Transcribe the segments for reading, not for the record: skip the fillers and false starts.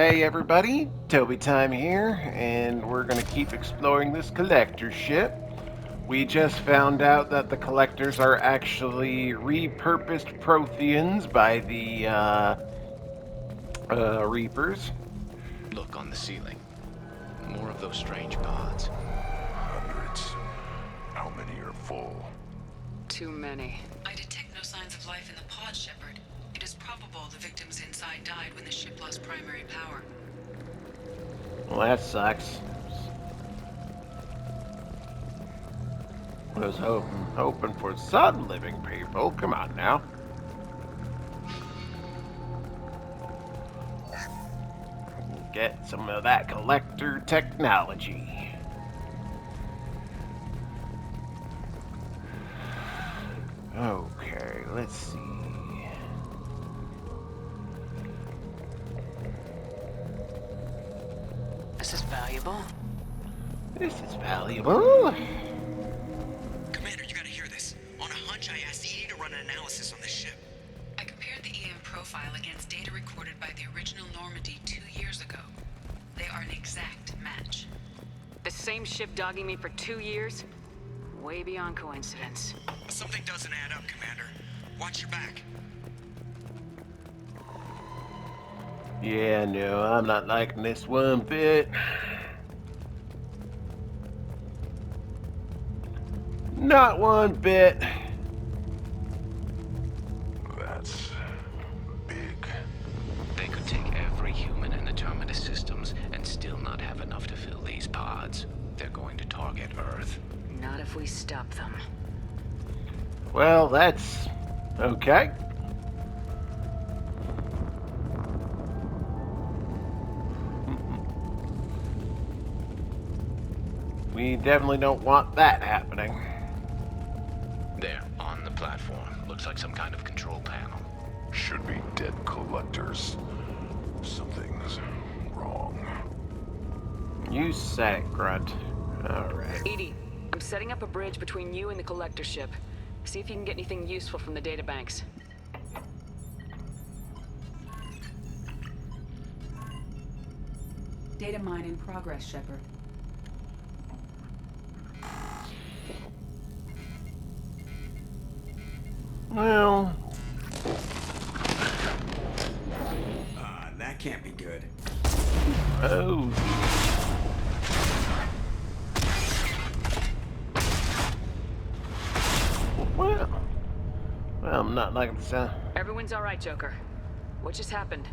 Hey everybody, Toby Time here, and we're gonna keep exploring this collector ship. We just found out that the collectors are actually repurposed Protheans by the Reapers. Look on the ceiling. More of those strange pods. Hundreds. How many are full? Too many. I detect no signs of life in the pod, Shepard. It is probable the victims inside died when the ship lost primary power. Well, that sucks. I was hoping for some living people. Come on now. Get some of that collector technology. Okay, let's see. This is valuable. This is valuable. Commander, you gotta hear this. On a hunch, I asked EDI to run an analysis on this ship. I compared the EM profile against data recorded by the original Normandy 2 years ago. They are an exact match. The same ship dogging me for 2 years? Way beyond coincidence. Something doesn't add up, Commander. Watch your back. Yeah, no, I'm not liking this one bit. Not one bit. That's big. They could take every human in the Terminus systems and still not have enough to fill these pods. They're going to target Earth. Not if we stop them. Well, that's okay. We definitely don't want that happening. There, on the platform. Looks like some kind of control panel. Should be dead collectors. Something's wrong. You said it, Grunt. Alright. EDI, I'm setting up a bridge between you and the collector ship. See if you can get anything useful from the databanks. Data mine in progress, Shepard. Well, That can't be good. oh. Well, I'm not liking the sound. Everyone's all right, Joker. What just happened?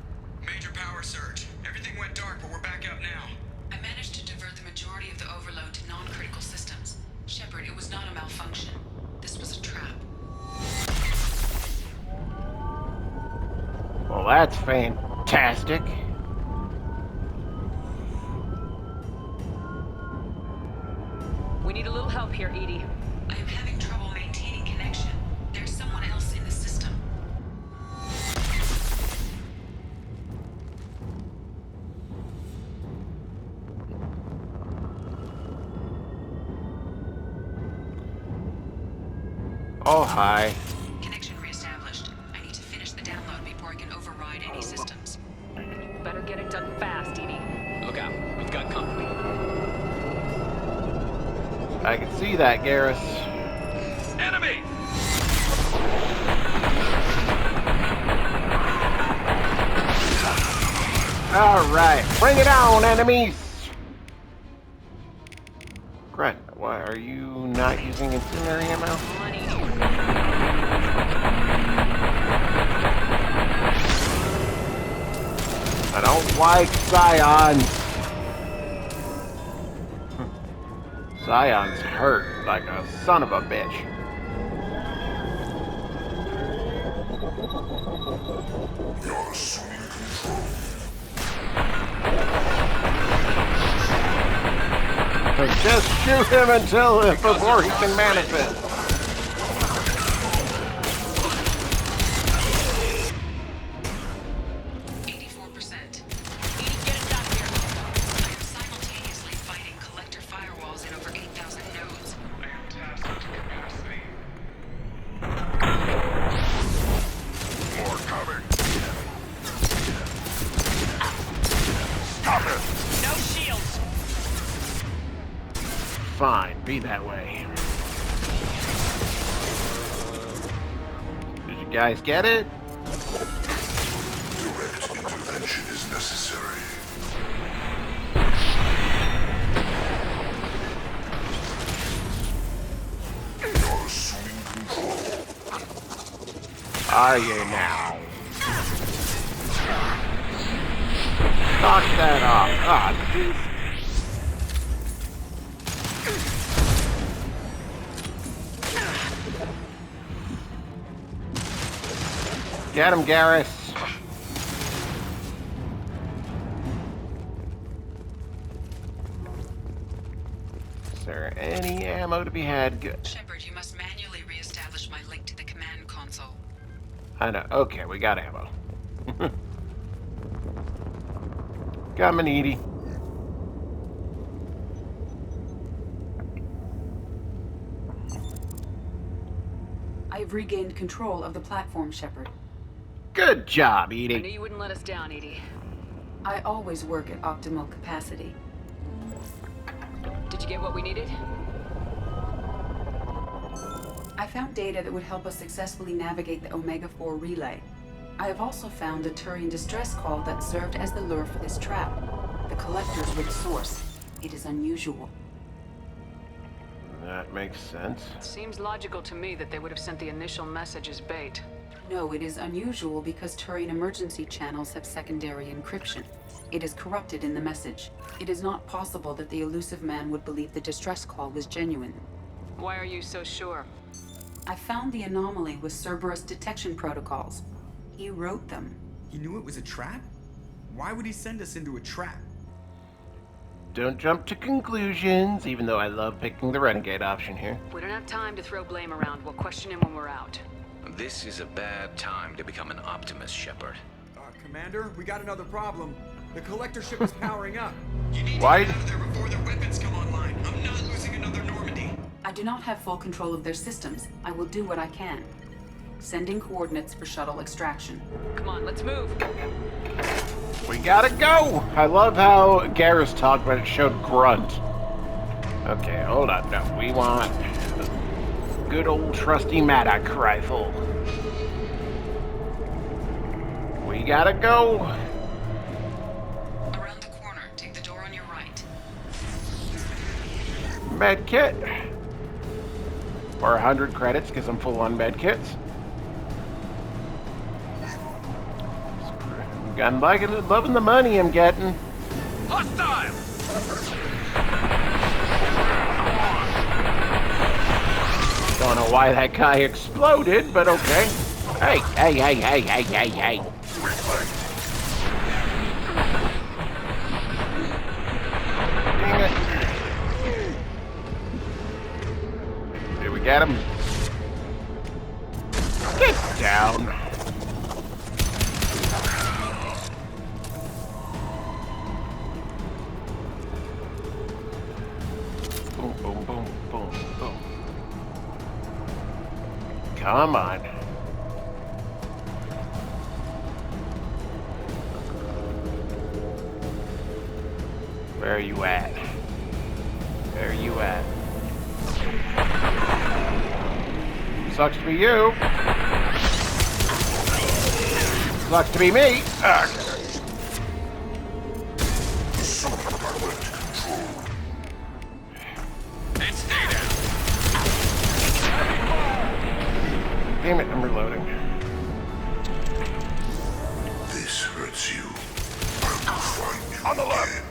Major power surge. Everything went dark, but we're back up now. I managed to divert the majority of the overload to non-critical systems. Shepard, it was not a malfunction. This was a trap. Well, that's fantastic. We need a little help here, EDI. I am having trouble maintaining connection. There's someone else in the system. Oh, hi. Connection reestablished. I need to finish the download before I can override any systems. Better get it done fast, EDI. Look out, we've got company. I can see that, Garrus. Enemy! Alright, bring it on, enemies! Grunt, why are you not using incendiary ammo? I don't like Scions. Scions hurt like a son of a bitch. You're assuming control. Just shoot him before he can manifest. 84%. EDI, get us out of here. I am simultaneously fighting collector firewalls in over 8,000 nodes. More coming. fine. Be that way. Did you guys get it? Direct intervention is necessary. You're assuming control. Are you now? Knock that off. Ah, dude. Get him, Garrus. Is there any ammo to be had? Good. Shepard, you must manually re-establish my link to the command console. I know. Okay, we got ammo. Coming, Edie. I've regained control of the platform, Shepard. Good job, I knew Edie. you wouldn't let us down, Edie. I always work at optimal capacity. Did you get what we needed? I found data that would help us successfully navigate the Omega-4 relay. I have also found a Turian distress call that served as the lure for this trap. The Collectors were the source. It is unusual. That makes sense. Seems logical to me that they would have sent the initial message as bait. No, it is unusual because Turian emergency channels have secondary encryption. It is corrupted in the message. It is not possible that the elusive man would believe the distress call was genuine. Why are you so sure? I found the anomaly with Cerberus detection protocols. He wrote them. He knew it was a trap? Why would he send us into a trap? Don't jump to conclusions, even though I love picking the renegade option here. We don't have time to throw blame around. We'll question him when we're out. This is a bad time to become an optimist, Shepard. Commander, we got another problem. The collector ship is powering up. You need Why- to get out of there before their weapons come online. I'm not losing another Normandy. I do not have full control of their systems. I will do what I can. Sending coordinates for shuttle extraction. Come on, let's move. We gotta go! I love how Garrus talked, but it showed grunt. Okay, hold on. No, we want the good old trusty Maddock rifle. We gotta go! Around the corner, take the door on your right. Med kit. Or 100 credits, because I'm full on med kits. I'm loving the money I'm getting. Hostile! Don't know why that guy exploded, but okay. Hey, hey, hey, hey, hey, hey, hey. Dang it. Did we get him? Get down. Boom, boom, boom, boom, boom. Come on. Where are you at? Where are you at? Sucks to be you. Sucks to be me. Ugh. And stay down! Damn it, I'm reloading. This hurts you. I will find you on the left.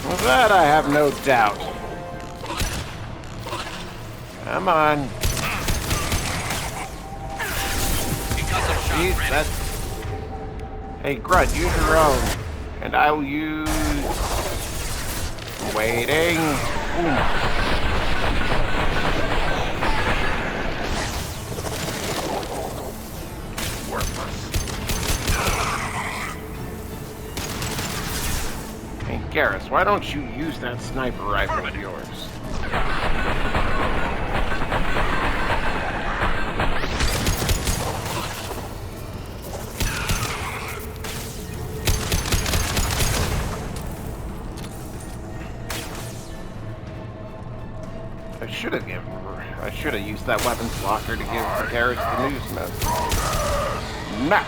With that, I have no doubt. Come on. Jeez, that's... Hey, Grunt, use your own. And I will use... Waiting. Ooh. Hey, Garrus, why don't you use that sniper rifle of yours? I should have used that weapons locker to give Garrett the news note. No.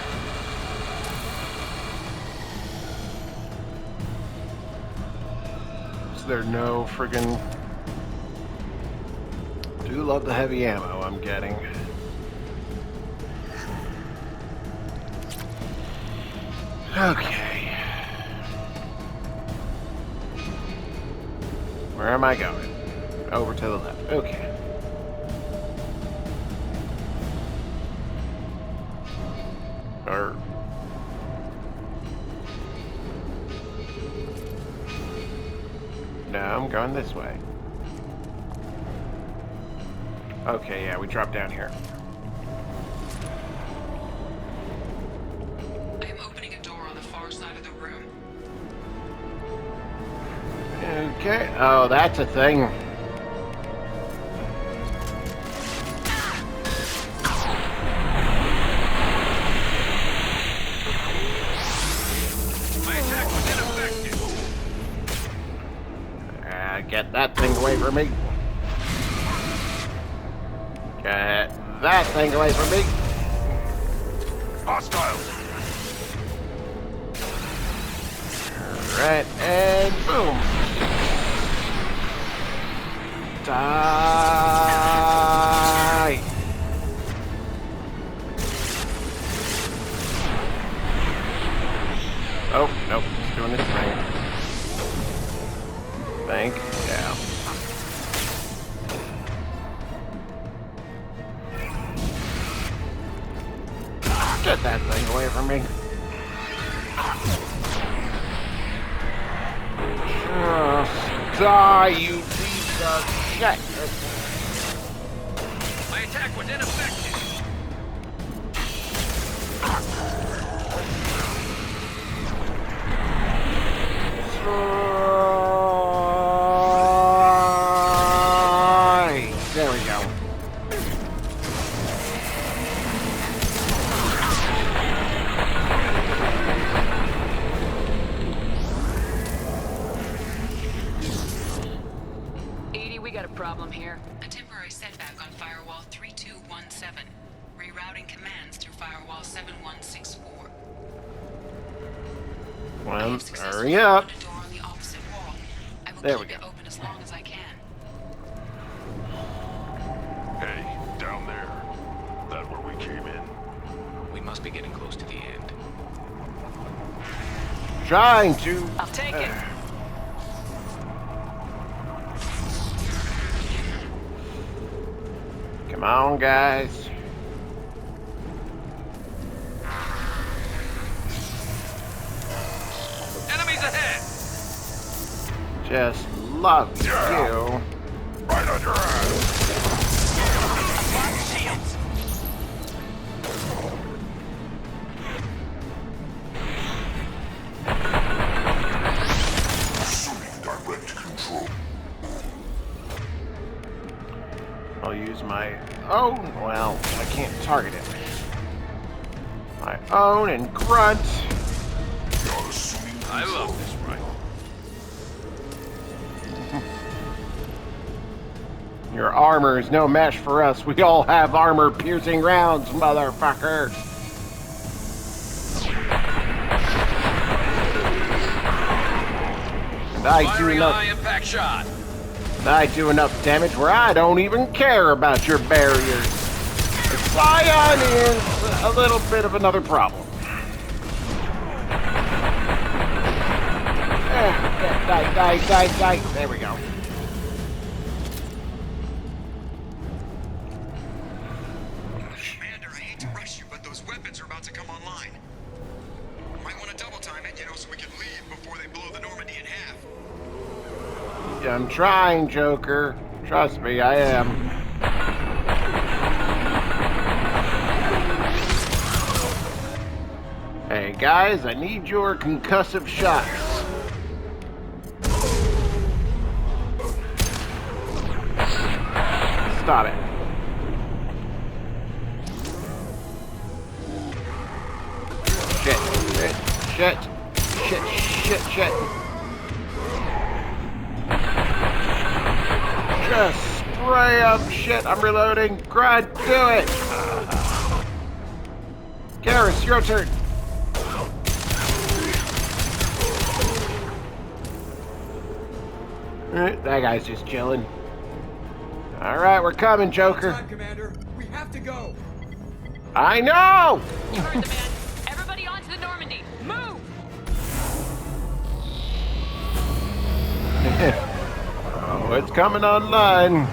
Is there no friggin'... Do love the heavy ammo I'm getting. Okay. Where am I going? Over to the left. Okay. Or... No, I'm going this way. Okay, yeah, we dropped down here. I am opening a door on the far side of the room. Okay. Oh, that's a thing. My attack was ineffective. Get that thing away from me. Get that thing away from me. Hostile. Alright, and boom. Die. Oh, nope, it's doing its thing. Thank you. Get that thing away from me. Just die, you piece of shit. My attack was ineffective. There we go. We got a problem here. A temporary setback on firewall 3217. Rerouting commands through firewall 7164. I Well, have successfully hurry up. opened a door on the opposite wall. I will There we keep it go. open as long as I can. Hey, down there. That where we came in. We must be getting close to the end. Trying to. I'll take it. Come on, guys. Enemies ahead. Just love you. Right on your ass. Assuming direct control. I'll use my own. Well, I can't target it. My own and grunt. You're assuming control. I love this rifle. Your armor is no match for us. We all have armor-piercing rounds, motherfucker. And I do enough. impact shot. And I do enough damage where I don't even care about your barriers. Scion is a little bit of another problem. Die. There we go. Commander, I hate to rush you, but those weapons are about to come online. Might want to double time it, so we can leave before they blow the Normandy in half. I'm trying, Joker. Trust me, I am. Hey, guys, I need your concussive shots. Stop it. Shit. Just ram! Shit, I'm reloading. Grud, do it! Garrus, your turn. That guy's just chilling. Alright, we're coming, Joker. Time, Commander. We have to go. I know! You heard the man. Everybody onto the Normandy. Move! Oh, it's coming online.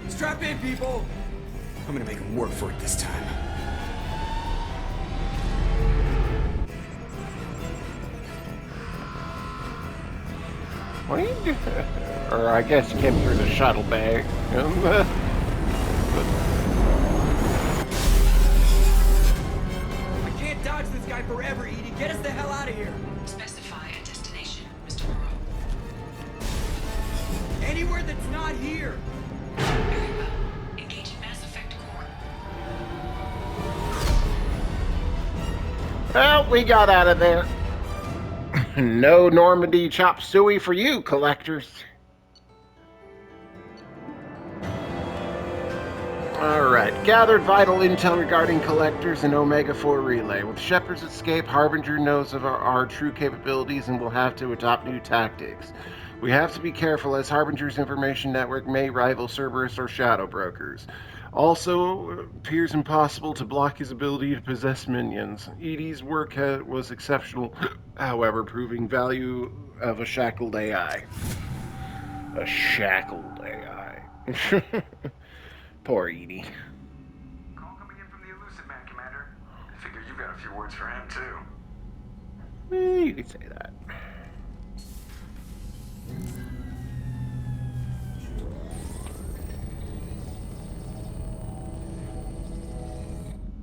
Strap in, people. I'm gonna make him work for it this time. What are you doing? Or I guess you came through the shuttle bay. We can't dodge this guy forever, Edie. Get us the hell out of here. Specify a destination, Mr. Moreau. Anywhere that's not here. Very well. Engaging Mass Effect core. Well, we got out of there. No Normandy chop suey for you, collectors. Alright, gathered vital intel regarding collectors and Omega-4 relay. With Shepard's escape, Harbinger knows of our true capabilities and will have to adopt new tactics. We have to be careful as Harbinger's information network may rival Cerberus or Shadow Brokers. Also, appears impossible to block his ability to possess minions. Edie's work was exceptional, however, proving value of a shackled AI. A shackled AI. Poor Edie. Call coming in from the Elusive Man, Commander. I figure you've got a few words for him, too. You could say that.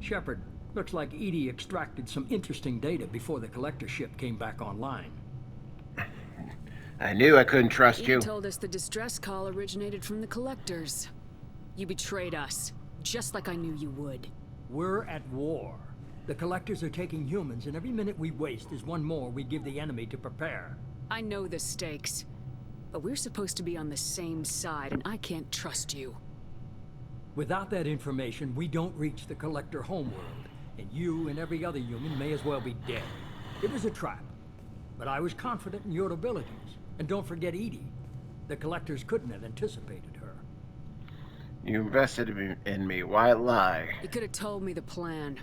Shepard, looks like Edie extracted some interesting data before the collector ship came back online. I knew I couldn't trust you. You told us the distress call originated from the collectors. You betrayed us, just like I knew you would. We're at war. The collectors are taking humans, and every minute we waste is one more we give the enemy to prepare. I know the stakes, but we're supposed to be on the same side, and I can't trust you. Without that information, we don't reach the collector homeworld, and you and every other human may as well be dead. It was a trap, but I was confident in your abilities. And don't forget Edie. The collectors couldn't have anticipated her. You invested in me. Why lie? You could have told me the plan.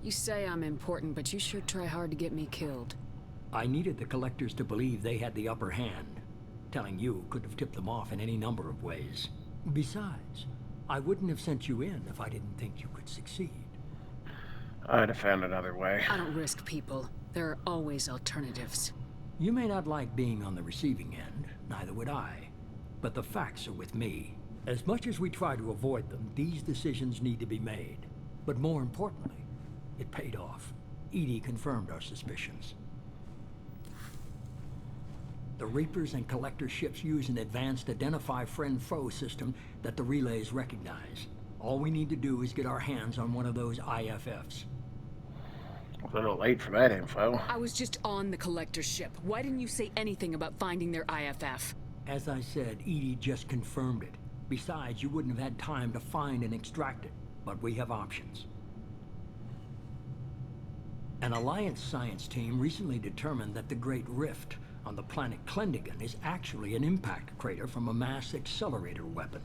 You say I'm important, but you sure try hard to get me killed. I needed the collectors to believe they had the upper hand. Telling you could have tipped them off in any number of ways. Besides, I wouldn't have sent you in if I didn't think you could succeed. I'd have found another way. I don't risk people. There are always alternatives. You may not like being on the receiving end, neither would I. But the facts are with me. As much as we try to avoid them, these decisions need to be made. But more importantly, it paid off. Edie confirmed our suspicions. The Reapers and Collector ships use an advanced Identify Friend-Foe system that the relays recognize. All we need to do is get our hands on one of those IFFs. A little late for that info. I was just on the Collector ship. Why didn't you say anything about finding their IFF? As I said, Edie just confirmed it. Besides, you wouldn't have had time to find and extract it. But we have options. An Alliance science team recently determined that the Great Rift on the planet Klendagon is actually an impact crater from a mass accelerator weapon.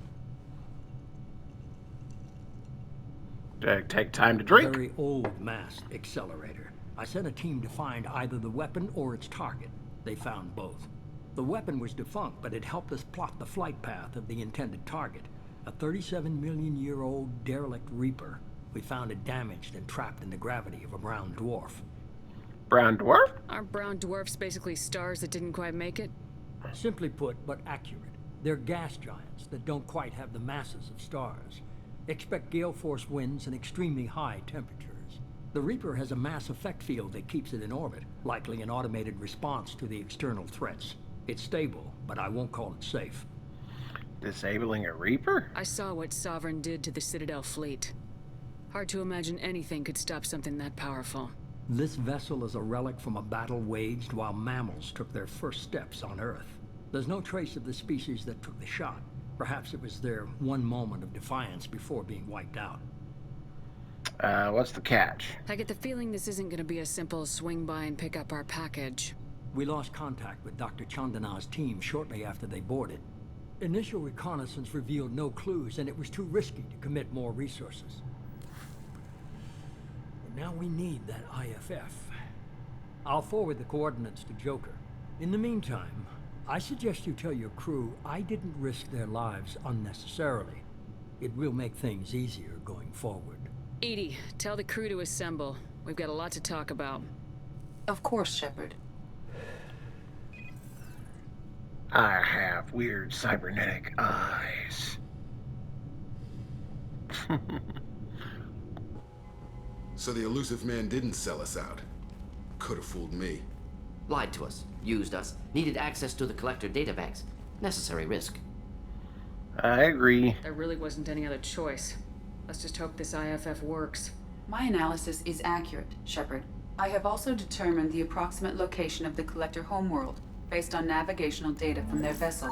Take time to drink. A very old mass accelerator. I sent a team to find either the weapon or its target. They found both. The weapon was defunct, but it helped us plot the flight path of the intended target. A 37-million-year-old derelict Reaper. We found it damaged and trapped in the gravity of a brown dwarf. Brown dwarf? Aren't brown dwarfs basically stars that didn't quite make it? Simply put, but accurate. They're gas giants that don't quite have the masses of stars. Expect gale force winds and extremely high temperatures. The Reaper has a mass effect field that keeps it in orbit, likely an automated response to the external threats. It's stable, but I won't call it safe. Disabling a Reaper? I saw what Sovereign did to the Citadel fleet. Hard to imagine anything could stop something that powerful. This vessel is a relic from a battle waged while mammals took their first steps on Earth. There's no trace of the species that took the shot, Perhaps it was their one moment of defiance before being wiped out. What's the catch? I get the feeling this isn't gonna be a simple swing by and pick up our package. We lost contact with Dr. Chandana's team shortly after they boarded. Initial reconnaissance revealed no clues, and it was too risky to commit more resources. But now we need that IFF. I'll forward the coordinates to Joker. In the meantime, I suggest you tell your crew I didn't risk their lives unnecessarily. It will make things easier going forward. EDI, tell the crew to assemble. We've got a lot to talk about. Of course, Shepard. I have weird cybernetic eyes. So the elusive man didn't sell us out. Could have fooled me. Lied to us, used us, needed access to the Collector databanks. Necessary risk. I agree. There really wasn't any other choice. Let's just hope this IFF works. My analysis is accurate, Shepard. I have also determined the approximate location of the Collector homeworld, based on navigational data from their vessel.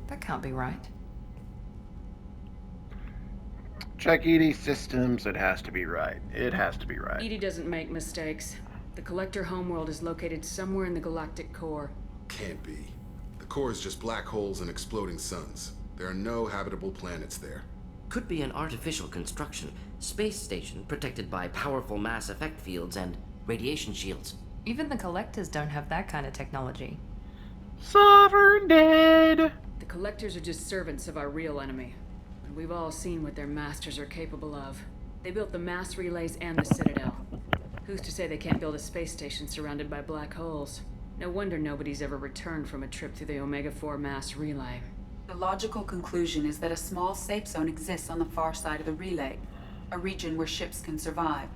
That can't be right. Check EDI systems. It has to be right. It has to be right. EDI doesn't make mistakes. The Collector homeworld is located somewhere in the galactic core. Can't be. The core is just black holes and exploding suns. There are no habitable planets there. Could be an artificial construction, space station protected by powerful mass effect fields and radiation shields. Even the Collectors don't have that kind of technology. Sovereign dead. The Collectors are just servants of our real enemy. And we've all seen what their masters are capable of. They built the mass relays and the Citadel. Who's to say they can't build a space station surrounded by black holes? No wonder nobody's ever returned from a trip through the Omega-4 mass relay. The logical conclusion is that a small safe zone exists on the far side of the relay, a region where ships can survive.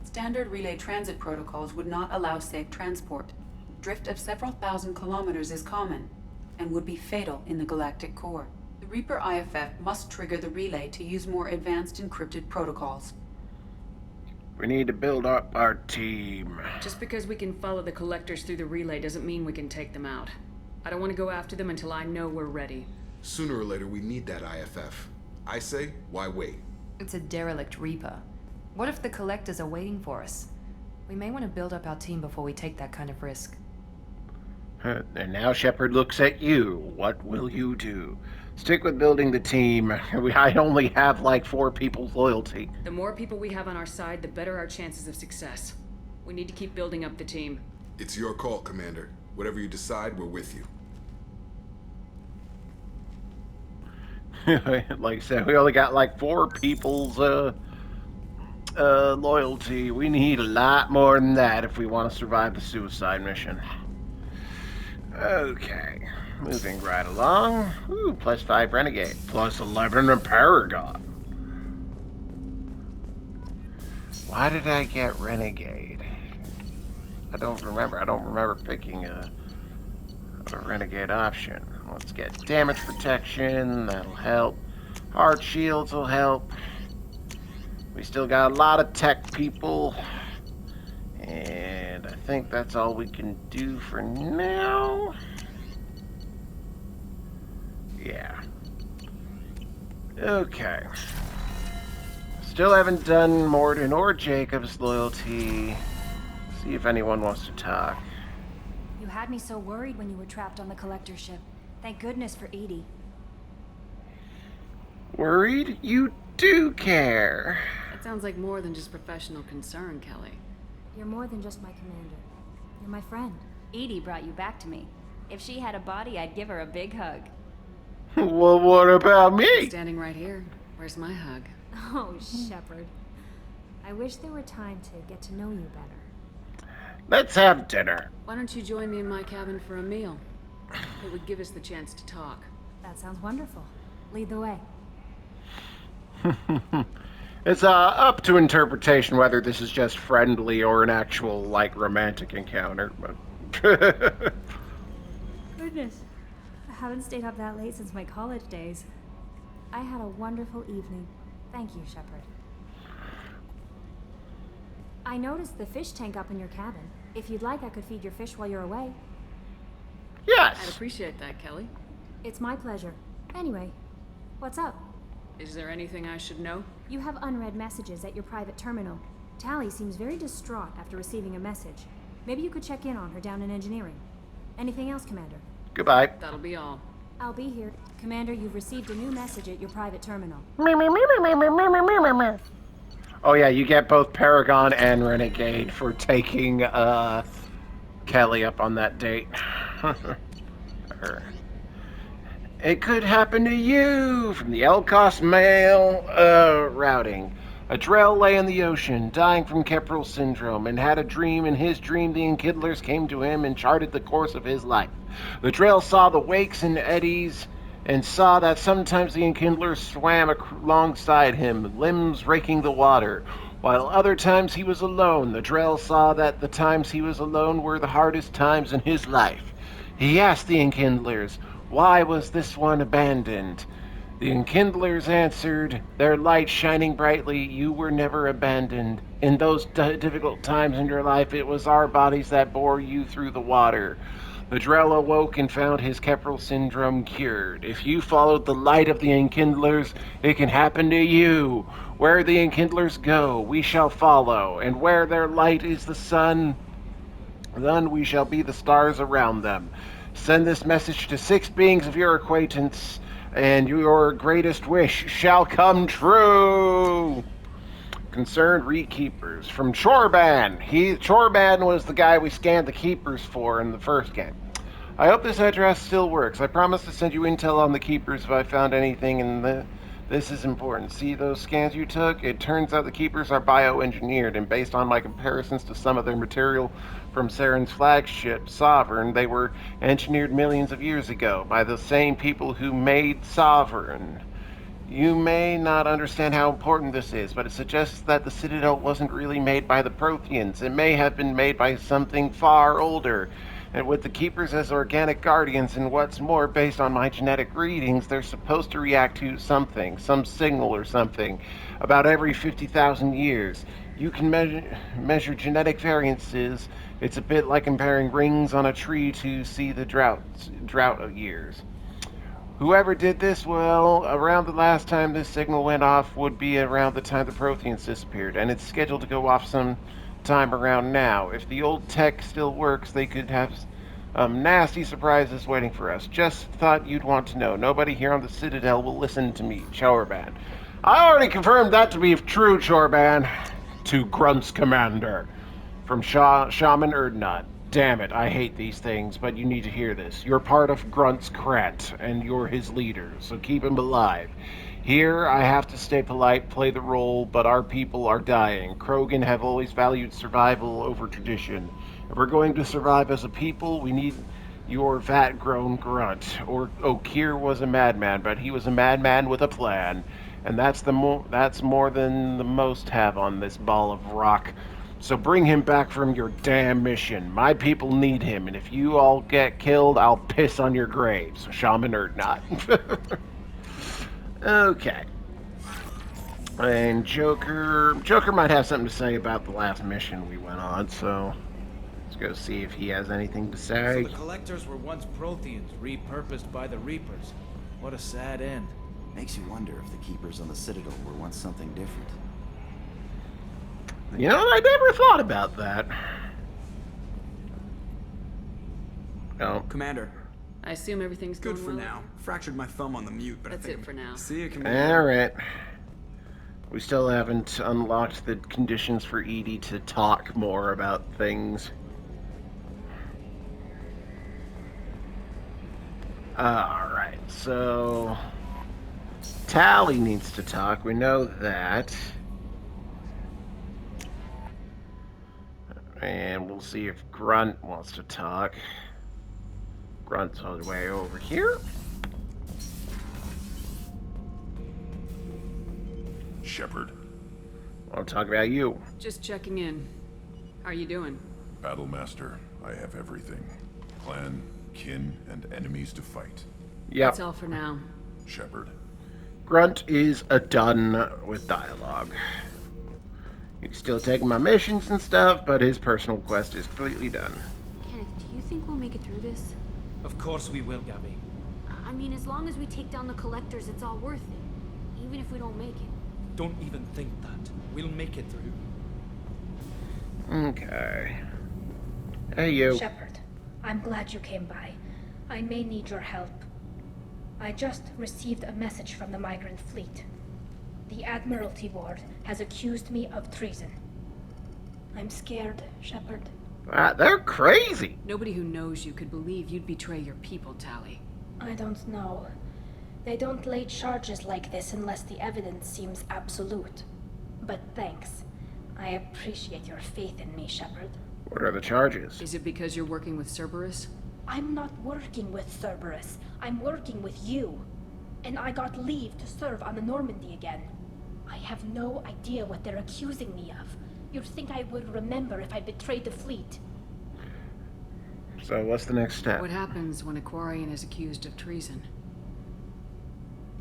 Standard relay transit protocols would not allow safe transport. Drift of several thousand kilometers is common, and would be fatal in the galactic core. The Reaper IFF must trigger the relay to use more advanced encrypted protocols. We need to build up our team. Just because we can follow the Collectors through the relay doesn't mean we can take them out. I don't want to go after them until I know we're ready. Sooner or later, we need that IFF. I say, why wait? It's a derelict Reaper. What if the Collectors are waiting for us? We may want to build up our team before we take that kind of risk. And now Shepard looks at you. What will you do? Stick with building the team. I only have like 4 people's loyalty. The more people we have on our side, the better our chances of success. We need to keep building up the team. It's your call, Commander. Whatever you decide, we're with you. Like I said, we only got like 4 people's loyalty. We need a lot more than that if we want to survive the suicide mission. Okay, moving right along. Ooh, +5 Renegade, +11 in Paragon. Why did I get Renegade? I don't remember. I don't remember picking a Renegade option. Let's get damage protection. That'll help. Heart shields will help. We still got a lot of tech people. And I think that's all we can do for now. Yeah. Okay. Still haven't done Mordin or Jacob's loyalty. See if anyone wants to talk. You had me so worried when you were trapped on the Collector ship. Thank goodness for EDI. Worried? You do care. That sounds like more than just professional concern, Kelly. You're more than just my commander. You're my friend. EDI brought you back to me. If she had a body, I'd give her a big hug. Well, what about me? Standing right here. Where's my hug? Oh, Shepard. I wish there were time to get to know you better. Let's have dinner. Why don't you join me in my cabin for a meal? It would give us the chance to talk. That sounds wonderful. Lead the way. It's up to interpretation whether this is just friendly or an actual, like, romantic encounter. But Goodness. I haven't stayed up that late since my college days. I had a wonderful evening. Thank you, Shepard. I noticed the fish tank up in your cabin. If you'd like, I could feed your fish while you're away. Yes. I'd appreciate that, Kelly. It's my pleasure. Anyway, what's up? Is there anything I should know? You have unread messages at your private terminal. Tally seems very distraught after receiving a message. Maybe you could check in on her down in engineering. Anything else, Commander? Goodbye. That'll be all. I'll be here. Commander, you've received a new message at your private terminal. Oh yeah, you get both Paragon and Renegade for taking Kelly up on that date. It could happen to you from the Elcos mail routing. A Drell lay in the ocean, dying from Keprel syndrome, and had a dream. In his dream, the Enkindlers came to him and charted the course of his life. The Drell saw the wakes and eddies, and saw that sometimes the Enkindlers swam alongside him, limbs raking the water, while other times he was alone. The Drell saw that the times he was alone were the hardest times in his life. He asked the Enkindlers, why was this one abandoned? The Enkindlers answered, their light shining brightly, you were never abandoned. In those difficult times in your life, it was our bodies that bore you through the water. The Drell awoke and found his Keprel syndrome cured. If you followed the light of the Enkindlers, it can happen to you. Where the Enkindlers go, we shall follow, and where their light is the sun, then we shall be the stars around them. Send this message to 6 beings of your acquaintance, and your greatest wish shall come true. Concerned Rekeepers. From Chorban. Chorban was the guy we scanned the Keepers for in the first game. I hope this address still works. I promise to send you intel on the Keepers if I found anything, and this is important. See those scans you took? It turns out the Keepers are bioengineered, and based on my comparisons to some of their material from Saren's flagship, Sovereign, they were engineered millions of years ago by the same people who made Sovereign. You may not understand how important this is, but it suggests that the Citadel wasn't really made by the Protheans. It may have been made by something far older. And with the Keepers as organic guardians, and what's more, based on my genetic readings, they're supposed to react to something, some signal or something, about every 50,000 years. You can measure genetic variances. It's a bit like comparing rings on a tree to see the drought of years. Whoever did this, well, around the last time this signal went off would be around the time the Protheans disappeared, and it's scheduled to go off some time around now. If the old tech still works, they could have nasty surprises waiting for us. Just thought you'd want to know. Nobody here on the Citadel will listen to me, Chorban. I already confirmed that to be true, Chorban. To Grunt's commander. From Shaman Erdnut. Damn it, I hate these things, but you need to hear this. You're part of Grunt's Krat, and you're his leader, so keep him alive. Here, I have to stay polite, play the role, but our people are dying. Krogan have always valued survival over tradition. If we're going to survive as a people, we need your vat-grown Grunt. Or Okeer was a madman, but he was a madman with a plan. And that's more than the most have on this ball of rock. So bring him back from your damn mission. My people need him, and if you all get killed, I'll piss on your graves. Shaman Erdnut. Okay. And Joker might have something to say about the last mission we went on, so let's go see if he has anything to say. So the Collectors were once Protheans, repurposed by the Reapers. What a sad end. Makes you wonder if the Keepers on the Citadel were once something different. You know, I never thought about that. Oh. Commander. I assume everything's good going for well? now. Fractured my thumb on the mute, but That's I think it for now. See you, Commander. Alright. We still haven't unlocked the conditions for EDI to talk more about things. Alright, so Tally needs to talk, we know that. And we'll see if Grunt wants to talk. Grunt's all the way over here. Shepard. I want to talk about you. Just checking in. How are you doing? Battlemaster, I have everything. Clan, kin, and enemies to fight. Yep. That's all for now. Shepard. Grunt is done with dialogue. He's still taking my missions and stuff, but his personal quest is completely done. Kenneth, do you think we'll make it through this? Of course we will, Gabby. I mean, as long as we take down the collectors, it's all worth it. Even if we don't make it. Don't even think that. We'll make it through. Okay. Hey, you. Shepard, I'm glad you came by. I may need your help. I just received a message from the migrant fleet. The Admiralty Board has accused me of treason. I'm scared, Shepard. They're crazy. Nobody who knows you could believe you'd betray your people, Tali. I don't know. They don't lay charges like this unless the evidence seems absolute. But thanks. I appreciate your faith in me, Shepard. What are the charges? Is it because you're working with Cerberus? I'm not working with Cerberus. I'm working with you. And I got leave to serve on the Normandy again. I have no idea what they're accusing me of. You'd think I would remember if I betrayed the fleet. So what's the next step? What happens when a Quarian is accused of treason?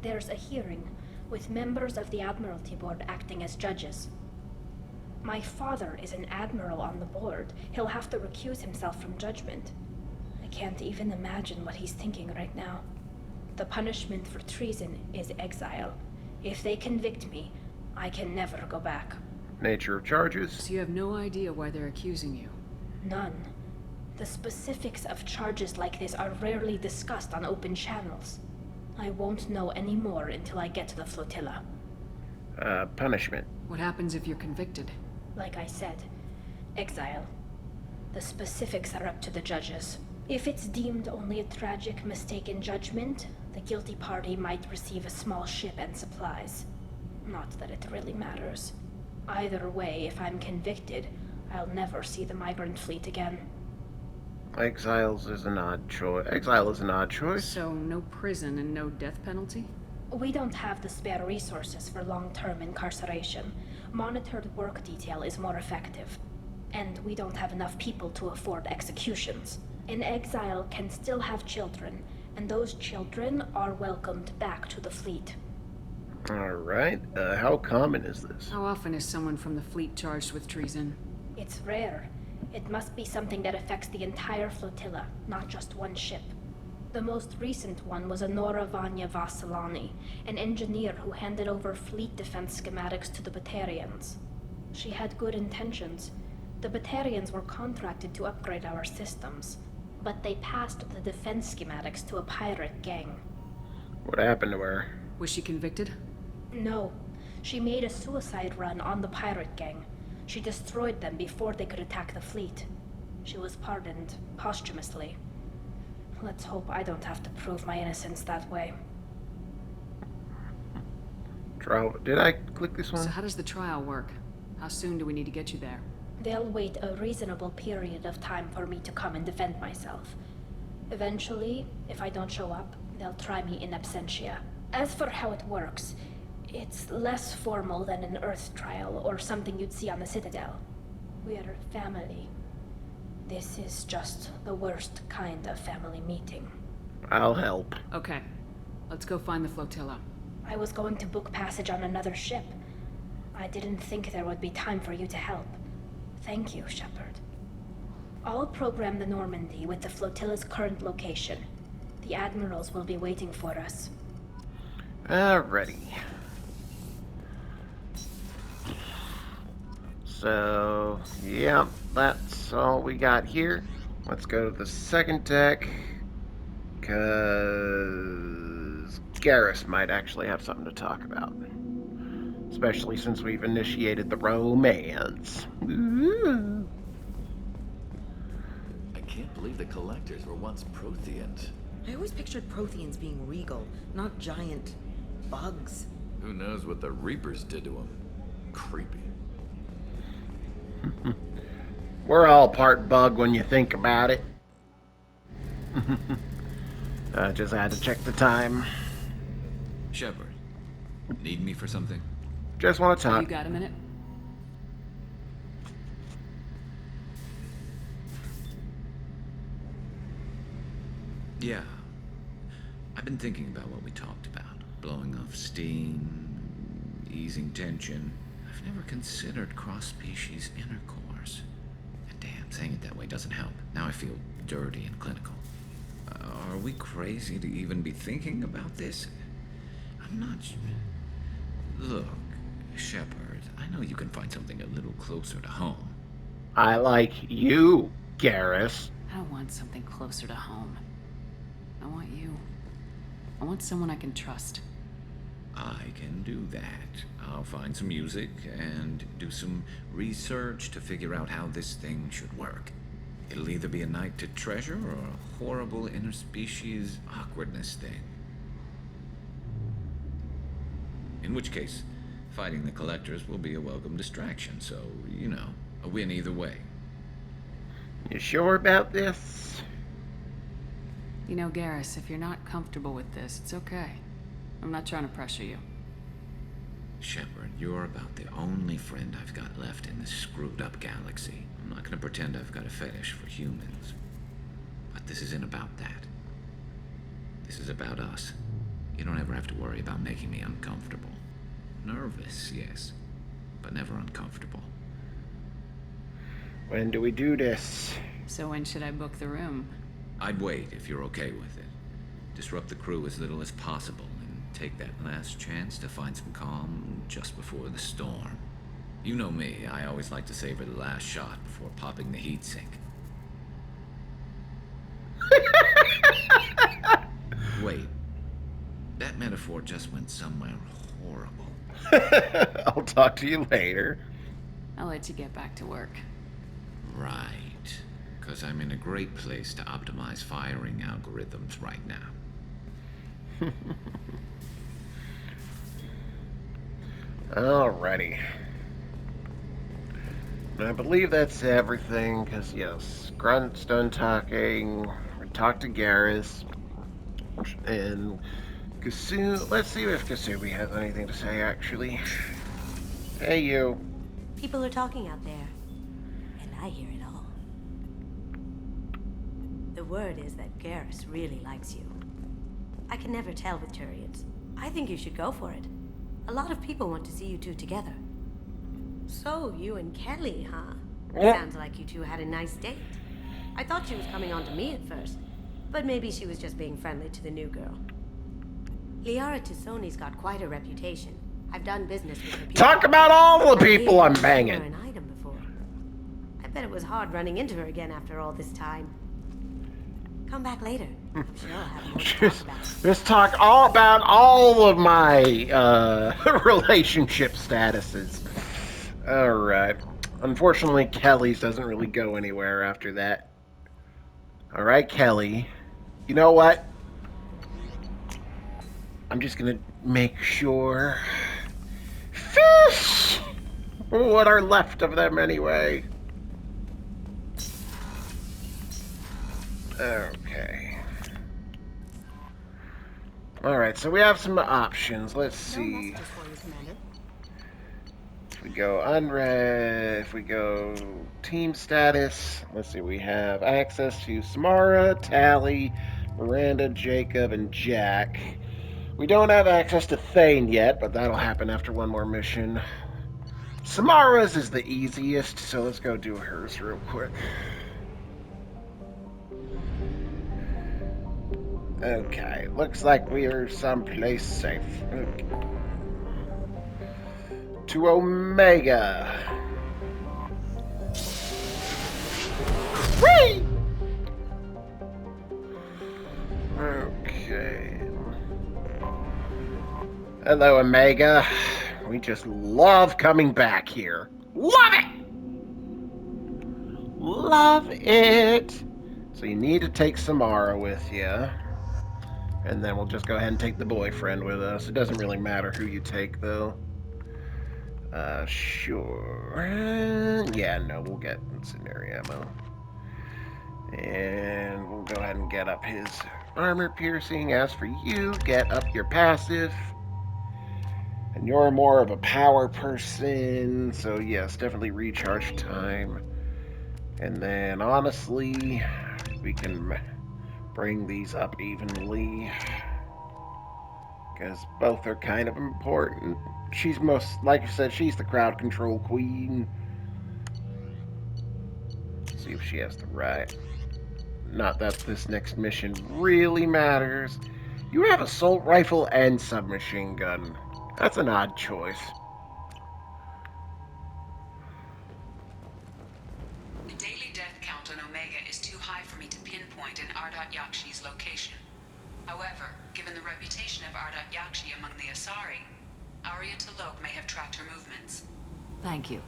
There's a hearing, with members of the Admiralty Board acting as judges. My father is an admiral on the board. He'll have to recuse himself from judgment. I can't even imagine what he's thinking right now. The punishment for treason is exile. If they convict me, I can never go back. Nature of charges? So you have no idea why they're accusing you? None. The specifics of charges like this are rarely discussed on open channels. I won't know any more until I get to the flotilla. Punishment. What happens if you're convicted? Like I said, exile. The specifics are up to the judges. If it's deemed only a tragic mistake in judgment, the guilty party might receive a small ship and supplies. Not that it really matters. Either way, if I'm convicted, I'll never see the migrant fleet again. Exile is an odd choice. So no prison and no death penalty? We don't have the spare resources for long-term incarceration. Monitored work detail is more effective. And we don't have enough people to afford executions. An exile can still have children, and those children are welcomed back to the fleet. Alright, how common is this? How often is someone from the fleet charged with treason? It's rare. It must be something that affects the entire flotilla, not just one ship. The most recent one was Honora Vanya Vassilani, an engineer who handed over fleet defense schematics to the Batarians. She had good intentions. The Batarians were contracted to upgrade our systems, but they passed the defense schematics to a pirate gang. What happened to her? Was she convicted? No. She made a suicide run on the pirate gang. She destroyed them before they could attack the fleet. She was pardoned posthumously. Let's hope I don't have to prove my innocence that way. Trial. Did I click this one? So how does the trial work? How soon do we need to get you there? They'll wait a reasonable period of time for me to come and defend myself. Eventually, if I don't show up, they'll try me in absentia. As for how it works, it's less formal than an Earth trial or something you'd see on the Citadel. We're family. This is just the worst kind of family meeting. I'll help. Okay. Let's go find the flotilla. I was going to book passage on another ship. I didn't think there would be time for you to help. Thank you, Shepard. I'll program the Normandy with the flotilla's current location. The admirals will be waiting for us. Alrighty. So, yeah, that's all we got here. Let's go to the second deck, because Garrus might actually have something to talk about. Especially since we've initiated the romance. Ooh. I can't believe the Collectors were once Protheans. I always pictured Protheans being regal, not giant bugs. Who knows what the Reapers did to them? Creepy. We're all part bug when you think about it. I just had to check the time. Shepard, need me for something? Just want to talk. You got a minute? Yeah. I've been thinking about what we talked about. Blowing off steam, easing tension. I've never considered cross-species intercourse. And damn, saying it that way doesn't help. Now I feel dirty and clinical. Are we crazy to even be thinking about this? I'm not... Look, Shepard, I know you can find something a little closer to home. I like you, Garrus. I don't want something closer to home. I want you. I want someone I can trust. I can do that. I'll find some music and do some research to figure out how this thing should work. It'll either be a night to treasure or a horrible interspecies awkwardness thing. In which case, fighting the Collectors will be a welcome distraction, so, you know, a win either way. You sure about this? You know, Garrus, if you're not comfortable with this, it's okay. I'm not trying to pressure you. Shepard, you're about the only friend I've got left in this screwed-up galaxy. I'm not gonna pretend I've got a fetish for humans. But this isn't about that. This is about us. You don't ever have to worry about making me uncomfortable. Nervous, yes, but never uncomfortable. When do we do this? So when should I book the room? I'd wait if you're okay with it. Disrupt the crew as little as possible and take that last chance to find some calm just before the storm. You know me, I always like to savor the last shot before popping the heatsink. Wait, that metaphor just went somewhere horrible. I'll talk to you later. I'll let you get back to work. Right, because I'm in a great place to optimize firing algorithms right now. Alrighty. I believe that's everything, because yes, Grunt's done talking. We talked to Garrus. And Kasu, let's see if Kasumi has anything to say, actually. Hey, you. People are talking out there, and I hear it all. The word is that Garrus really likes you. I can never tell with Turians. I think you should go for it. A lot of people want to see you two together. So, you and Kelly, huh? Sounds like you two had a nice date. I thought she was coming on to me at first, but maybe she was just being friendly to the new girl. Liara Tassoni's got quite a reputation. I've done business with her people. Talk about all the people I'm banging. An item before. I bet it was hard running into her again after all this time. Come back later. I'm sure I'll have more to talk about. Just talk all about all of my relationship statuses. Alright. Unfortunately, Kelly's doesn't really go anywhere after that. Alright, Kelly. You know what? I'm just gonna make sure. Fish! What are left of them anyway? Okay. Alright, so we have some options. Let's see. If we go unread, if we go team status, let's see, we have access to Samara, Tali, Miranda, Jacob, and Jack. We don't have access to Thane yet, but that'll happen after one more mission. Samara's is the easiest, so let's go do hers real quick. Okay, looks like we're someplace safe. Okay. To Omega. Whee! Okay. Hello, Omega. We just love coming back here. Love it! Love it! So you need to take Samara with you. And then we'll just go ahead and take the boyfriend with us. It doesn't really matter who you take, though. Sure. Yeah, no, we'll get incendiary ammo. And we'll go ahead and get up his armor piercing. As for you, get up your passive. And you're more of a power person, so yes, definitely recharge time. And then, honestly, we can bring these up evenly. because both are kind of important. She's most, like I said, she's the crowd control queen. Let's see if she has the right. Not that this next mission really matters. You have assault rifle and submachine gun. That's an odd choice. The daily death count on Omega is too high for me to pinpoint an Ardat Yakshi's location. However, given the reputation of Ardat Yakshi among the Asari, Arya T'Loak may have tracked her movements. Thank you.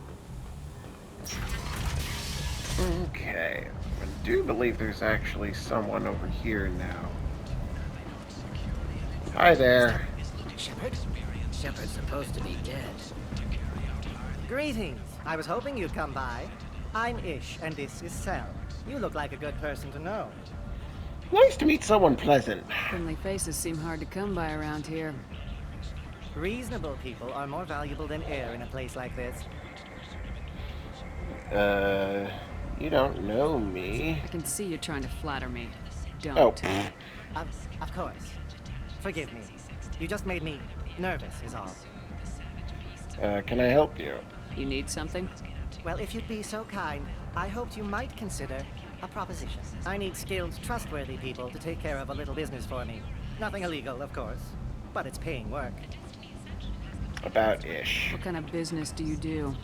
Okay. I do believe there's actually someone over here now. Hi there. Shepard? Shepard's supposed to be dead. Greetings. I was hoping you'd come by. I'm Ish, and this is Sel. You look like a good person to know. Nice to meet someone pleasant. Friendly faces seem hard to come by around here. Reasonable people are more valuable than air in a place like this. You don't know me. I can see you trying to flatter me. Don't. Oh. Of course. Forgive me. You just made me nervous, is all. Can I help you? You need something? Well, if you'd be so kind, I hoped you might consider a proposition. I need skilled, trustworthy people to take care of a little business for me. Nothing illegal, of course, but it's paying work. About Ish. What kind of business do you do?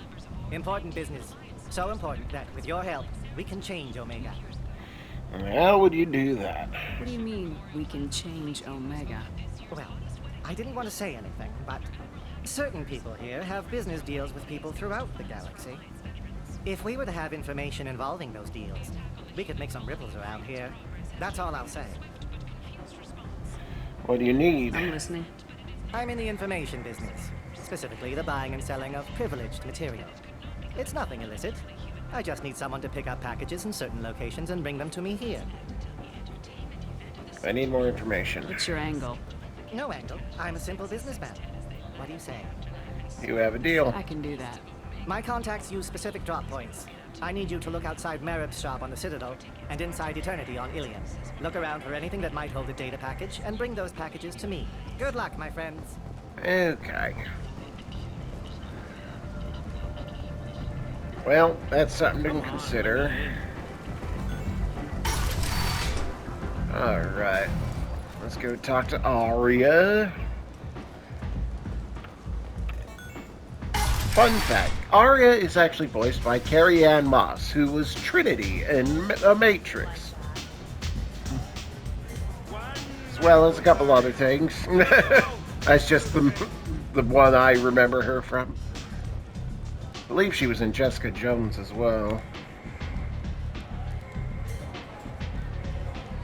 Important business. So important that, with your help, we can change Omega. How would you do that? What do you mean, we can change Omega? Well, I didn't want to say anything, but certain people here have business deals with people throughout the galaxy. If we were to have information involving those deals, we could make some ripples around here. That's all I'll say. What do you need? I'm listening. I'm in the information business, specifically the buying and selling of privileged material. It's nothing illicit. I just need someone to pick up packages in certain locations and bring them to me here. I need more information. What's your angle? No angle. I'm a simple businessman. What do you say? You have a deal. I can do that. My contacts use specific drop points. I need you to look outside Merib's shop on the Citadel and inside Eternity on Ilion. Look around for anything that might hold a data package and bring those packages to me. Good luck, my friends. Okay. Well, that's something to consider. Alright. Let's go talk to Arya. Fun fact, Arya is actually voiced by Carrie Ann Moss, who was Trinity in The Matrix. As well as a couple other things. That's just the one I remember her from. I believe she was in Jessica Jones as well.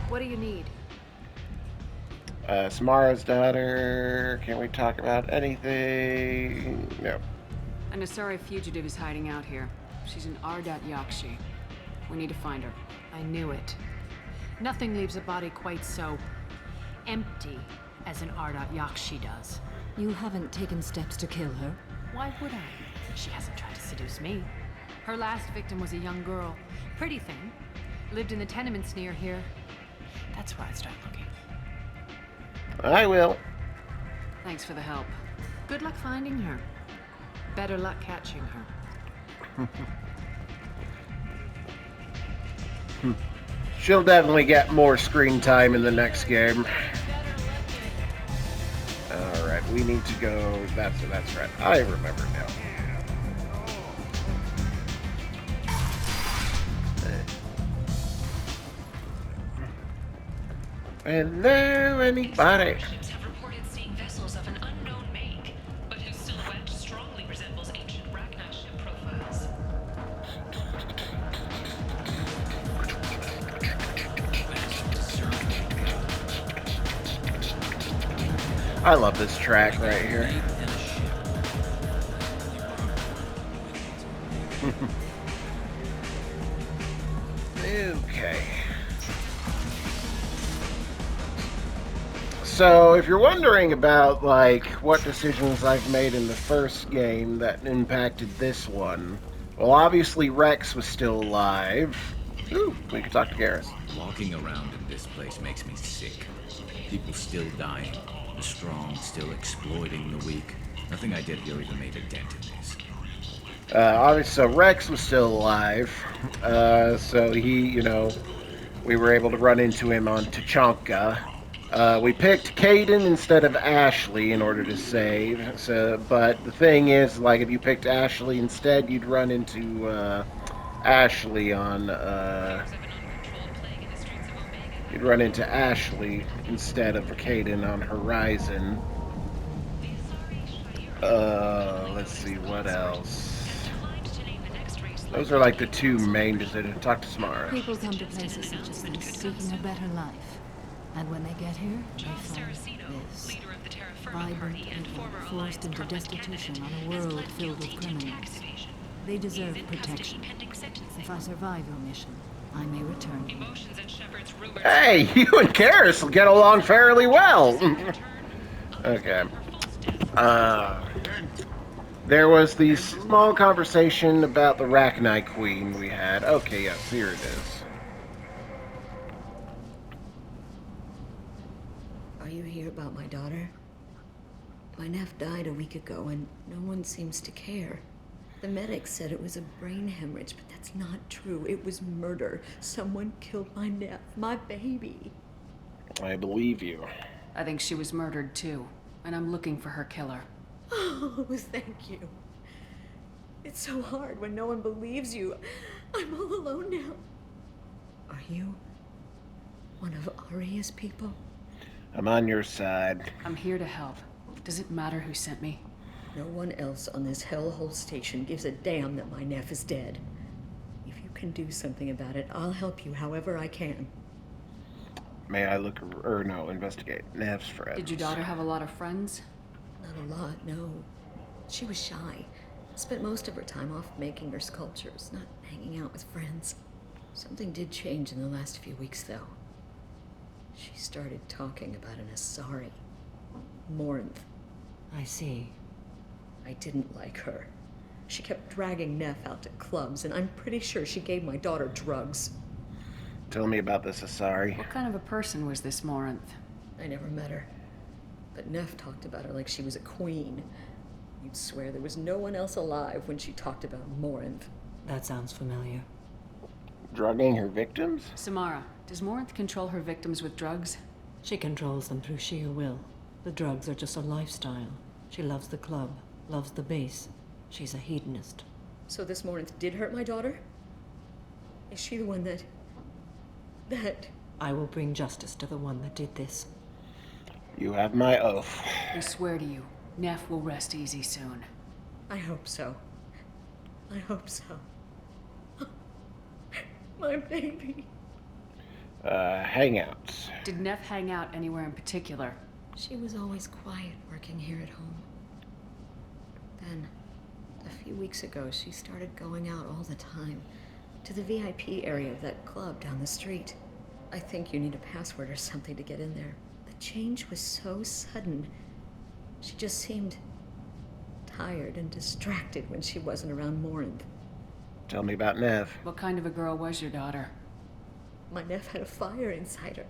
What do you need? Samara's daughter. Can we talk about anything? No. An Asari fugitive is hiding out here. She's an Ardat Yakshi. We need to find her. I knew it. Nothing leaves a body quite so empty as an Ardat Yakshi does. You haven't taken steps to kill her? Why would I? She hasn't tried to seduce me. Her last victim was a young girl. Pretty thing. Lived in the tenements near here. That's where I'd start looking. I will. Thanks for the help. Good luck finding her. Better luck catching her. She'll definitely get more screen time in the next game. Alright, we need to go... That's right. I remember now. Hello, anybody? Have reported seeing vessels of an unknown make, but whose silhouette strongly resembles ancient Ragnar ship profiles. I love this track right here. Okay. So, if you're wondering about, like, what decisions I've made in the first game that impacted this one, well, obviously Rex was still alive. Ooh, we can talk to Garrus. Walking around in this place makes me sick. People still dying. The strong still exploiting the weak. Nothing I did here even made a dent in this. Obviously, so Rex was still alive. So he, we were able to run into him on Tachanka. We picked Kaidan instead of Ashley in order to save. So, but the thing is, like, if you picked Ashley instead, you'd run into Ashley on. You'd run into Ashley instead of Kaidan on Horizon. Let's see what else. Those are like the two main decisions. Talk to Samara. People come to places such as this seeking a better life. And when they get here, they find this. Vibrant people forced into destitution on a world filled with criminals. They deserve protection. If I survive your mission, I may return. Hey, you and Garrus will get along fairly well. Okay. There was the small conversation about the Rachni Queen we had. Okay, yes, here it is. Are you here about my daughter? My nephew died a week ago and no one seems to care. The medics said it was a brain hemorrhage, but that's not true. It was murder. Someone killed my nephew, my baby. I believe you. I think she was murdered too, and I'm looking for her killer. Oh, thank you. It's so hard when no one believes you. I'm all alone now. Are you one of Aria's people? I'm on your side. I'm here to help. Does it matter who sent me? No one else on this hellhole station gives a damn that my nephew is dead. If you can do something about it, I'll help you however I can. May I investigate Nev's friends. Did your daughter have a lot of friends? Not a lot, no. She was shy. Spent most of her time off making her sculptures, not hanging out with friends. Something did change in the last few weeks, though. She started talking about an Asari. Morinth. I see. I didn't like her. She kept dragging Neff out to clubs, and I'm pretty sure she gave my daughter drugs. Tell me about this Asari. What kind of a person was this Morinth? I never met her. But Neff talked about her like she was a queen. You'd swear there was no one else alive when she talked about Morinth. That sounds familiar. Drugging her victims? Samara, does Morinth control her victims with drugs? She controls them through sheer will. The drugs are just a lifestyle. She loves the club, loves the base. She's a hedonist. So this Morinth did hurt my daughter? Is she the one that... I will bring justice to the one that did this. You have my oath. I swear to you, Neff will rest easy soon. I hope so. I hope so. My baby. Hangouts. Did Neff hang out anywhere in particular? She was always quiet working here at home. Then, a few weeks ago, she started going out all the time. To the VIP area of that club down the street. I think you need a password or something to get in there. The change was so sudden. She just seemed tired and distracted when she wasn't around Morinth. Tell me about Nev. What kind of a girl was your daughter? My Nev had a fire inside her.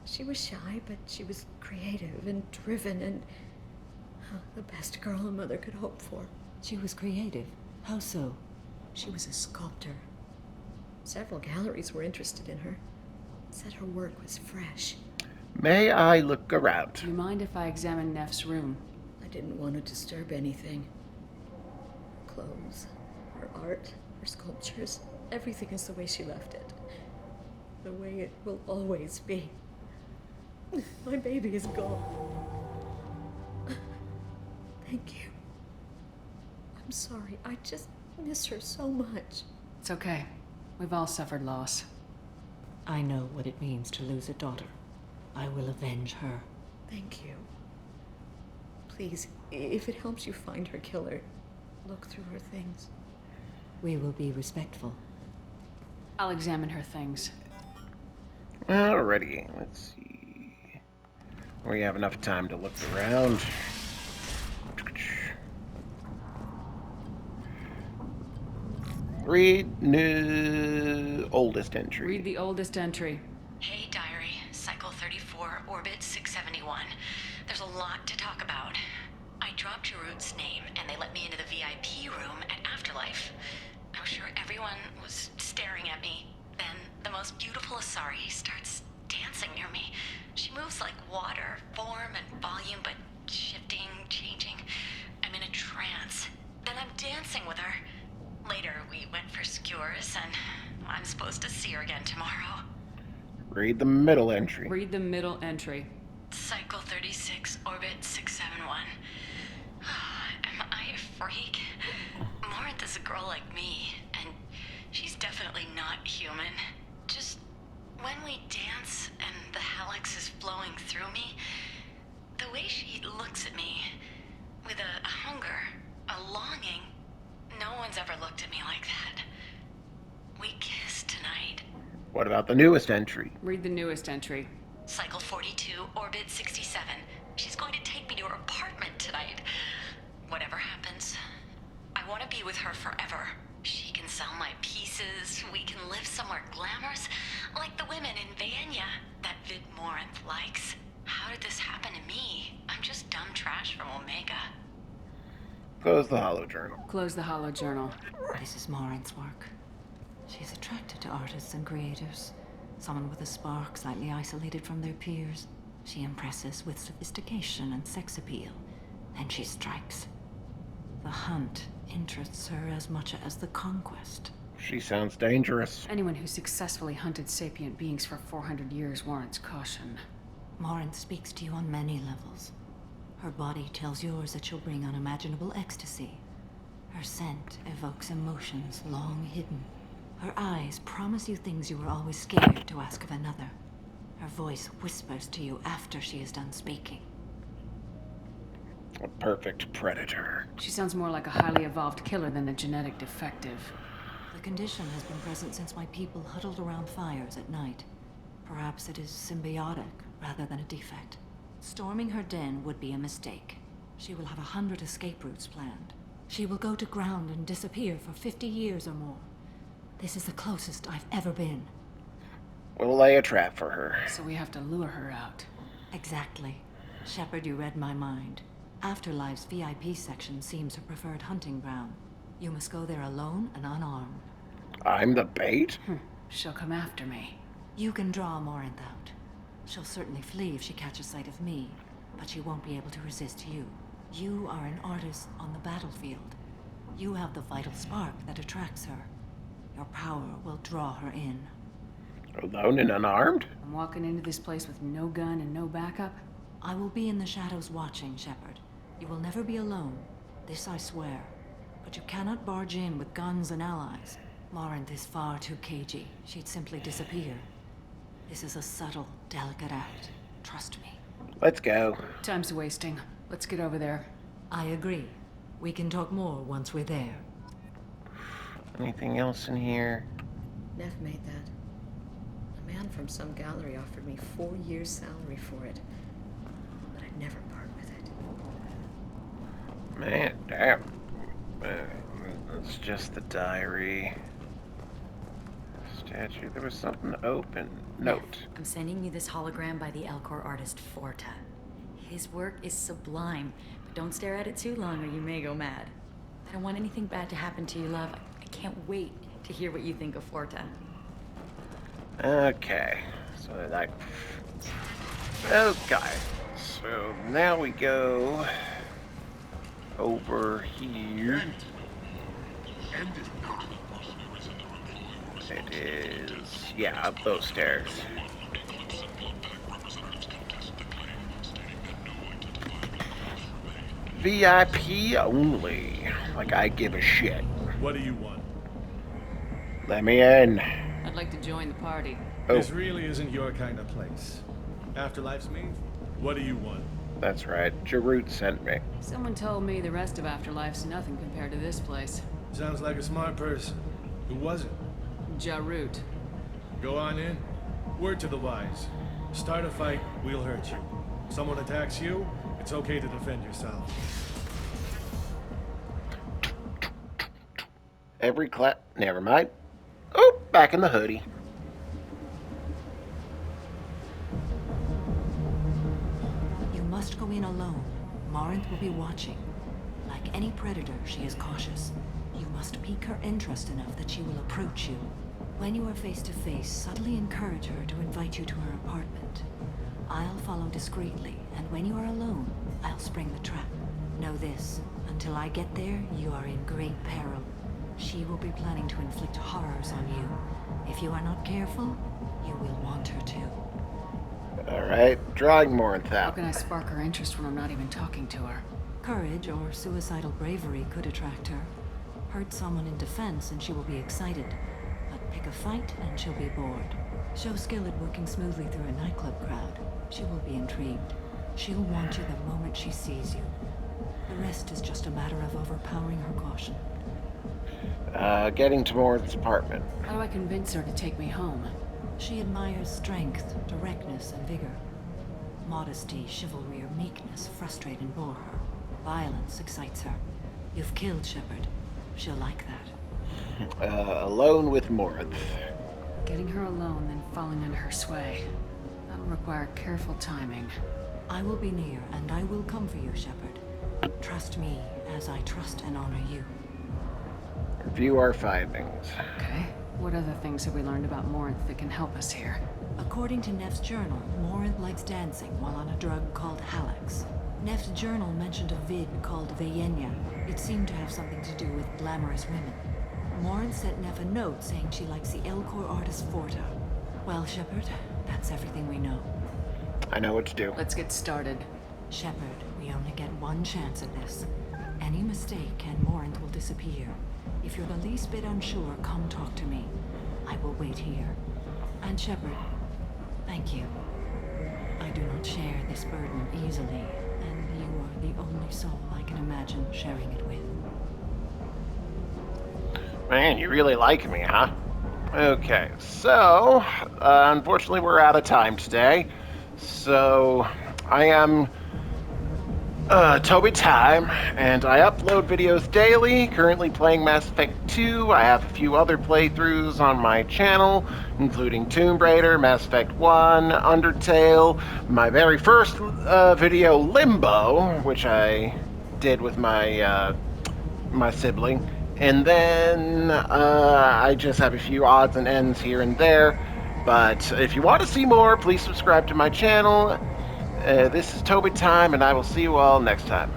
She was shy, but she was creative and driven and the best girl a mother could hope for. She was creative. How so? She was a sculptor. Several galleries were interested in her. Said her work was fresh. May I look around? Do you mind if I examine Neff's room? I didn't want to disturb anything. Her clothes, her art, her sculptures, everything is the way she left it. The way it will always be. My baby is gone. Thank you. I'm sorry. I just miss her so much. It's okay. We've all suffered loss. I know what it means to lose a daughter. I will avenge her. Thank you. Please, if it helps you find her killer, look through her things. We will be respectful. I'll examine her things. Alrighty, let's see. We have enough time to look around. Read new oldest entry. Read the oldest entry. Hey, Diary. Cycle 34, Orbit 671. There's a lot to talk about. I dropped Jarut's name, and they let me into the VIP room at Afterlife. I'm sure everyone was staring at me. Then the most beautiful Asari starts dancing near me. She moves like water, form and volume, but shifting, changing. I'm in a trance. Then I'm dancing with her. Later, we went for skewers, and I'm supposed to see her again tomorrow. Read the middle entry. Read the middle entry. Cycle 36, orbit 671. Am I a freak? Morinth is a girl like me, and she's definitely not human. Just when we dance and the Helix is flowing through me, the way she looks at me with a hunger, a longing, no one's ever looked at me like that. We kissed tonight. What about the newest entry? Read the newest entry. Cycle 42, orbit 67. She's going to take me to her apartment tonight. Whatever happens, I want to be with her forever. She can sell my pieces. We can live somewhere glamorous, like the women in Vanya that Vid Morinth likes. How did this happen to me? I'm just dumb trash from Omega. Close the holo journal. Close the holo journal. This is Morinth's work. She's attracted to artists and creators. Someone with a spark, slightly isolated from their peers. She impresses with sophistication and sex appeal. Then she strikes. The hunt interests her as much as the conquest. She sounds dangerous. Anyone who successfully hunted sapient beings for 400 years warrants caution. Morinth speaks to you on many levels. Her body tells yours that she'll bring unimaginable ecstasy. Her scent evokes emotions long hidden. Her eyes promise you things you were always scared to ask of another. Her voice whispers to you after she is done speaking. A perfect predator. She sounds more like a highly evolved killer than a genetic defective. The condition has been present since my people huddled around fires at night. Perhaps it is symbiotic rather than a defect. Storming her den would be a mistake. She will have 100 escape routes planned. She will go to ground and disappear for 50 years or more. This is the closest I've ever been. We'll lay a trap for her. So we have to lure her out. Exactly. Shepard, you read my mind. Afterlife's VIP section seems her preferred hunting ground. You must go there alone and unarmed. I'm the bait? She'll come after me. You can draw Morinth out. She'll certainly flee if she catches sight of me, but she won't be able to resist you. You are an artist on the battlefield. You have the vital spark that attracts her. Your power will draw her in. Alone and unarmed? I'm walking into this place with no gun and no backup? I will be in the shadows watching, Shepard. You will never be alone. This I swear. But you cannot barge in with guns and allies. Morinth is far too cagey. She'd simply disappear. This is a subtle, delicate act. Trust me. Let's go. Time's wasting. Let's get over there. I agree. We can talk more once we're there. Anything else in here? Neff made that. A man from some gallery offered me 4 years' salary for it. But I'd never part with it. Man, damn. It's just the diary. Statue. There was something open. Note. I'm sending you this hologram by the Elcor artist Forta. His work is sublime, but don't stare at it too long or you may go mad. I don't want anything bad to happen to you, love. I can't wait to hear what you think of Forta. Okay. So that... Okay. So now we go over here. It is... yeah, up those stairs. VIP only. Like I give a shit. What do you want? Let me in. I'd like to join the party. This really isn't your kind of place. Afterlife's me? What do you want? That's right. Jarut sent me. Someone told me the rest of Afterlife's nothing compared to this place. Sounds like a smart person. Who was it? Jarut. Go on in. Word to the wise. Start a fight, we'll hurt you. Someone attacks you, it's okay to defend yourself. Every never mind. Oh, back in the hoodie. You must go in alone, Morinth will be watching. Like any predator, she is cautious. You must pique her interest enough that she will approach you. When you are face to face, subtly encourage her to invite you to her apartment. I'll follow discreetly, and when you are alone, I'll spring the trap. Know this, until I get there, you are in great peril. She will be planning to inflict horrors on you. If you are not careful, you will want her to. Alright, drawing Morinth How out. can I spark her interest when I'm not even talking to her? Courage or suicidal bravery could attract her. Hurt someone in defense and she will be excited. But pick a fight and she'll be bored. Show skill at working smoothly through a nightclub crowd. She will be intrigued. She'll want you the moment she sees you. The rest is just a matter of overpowering her caution. Getting to Morinth's apartment. How do I convince her to take me home? She admires strength, directness, and vigor. Modesty, chivalry, or meekness frustrate and bore her. Violence excites her. You've killed Shepard. She'll like that. Alone with Morinth. Getting her alone, then falling under her sway. That'll require careful timing. I will be near, and I will come for you, Shepard. Trust me, as I trust and honor you. Review our findings. Okay. What other things have we learned about Morinth that can help us here? According to Neff's journal, Morinth likes dancing while on a drug called Halax. Neff's journal mentioned a vid called Vayenya. It seemed to have something to do with glamorous women. Morinth sent Neff a note saying she likes the Elcor artist Forta. Well, Shepard, that's everything we know. I know what to do. Let's get started. Shepard, we only get one chance at this. Any mistake and Morinth will disappear. If you're the least bit unsure, come talk to me. I will wait here. And Shepard, thank you. I do not share this burden easily, and you are the only soul I can imagine sharing it with. Man, you really like me, huh? Okay, so, unfortunately we're out of time today. So, I am Toby Time, and I upload videos daily, currently playing Mass Effect 2. I have a few other playthroughs on my channel, including Tomb Raider, Mass Effect 1, Undertale, my very first video, Limbo, which I did with my, my sibling. And then I just have a few odds and ends here and there. But if you want to see more, please subscribe to my channel. This is Toby Time, and I will see you all next time.